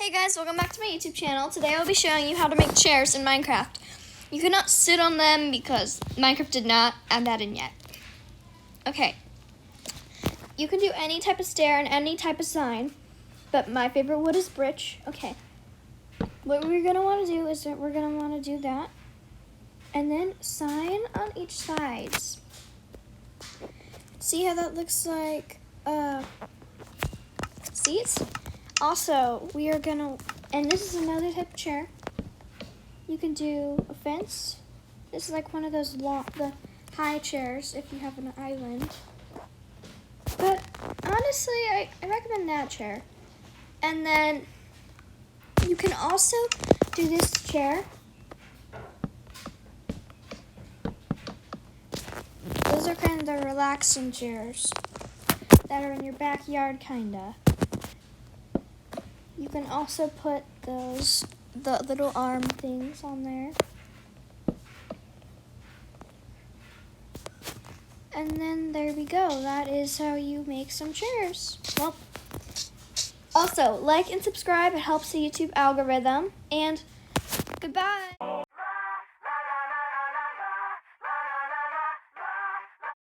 Hey guys, welcome back to my YouTube channel. Today I'll be showing you how to make chairs in Minecraft. You cannot sit on them because Minecraft did not add that in yet. Okay. You can do any type of stair and any type of sign, but my favorite wood is birch. Okay. What we're going to want to do is that we're going to want to do that. And then sign on each side. See how that looks like seats? Also, we are gonna, and this is another type of chair. You can do a fence. This is like one of those the high chairs if you have an island. But honestly, I recommend that chair. And then you can also do this chair. Those are kind of the relaxing chairs that are in your backyard, kinda. You can also put the little arm things on there. And then there we go. That is how you make some chairs. Well, also, like and subscribe. It helps the YouTube algorithm. And goodbye.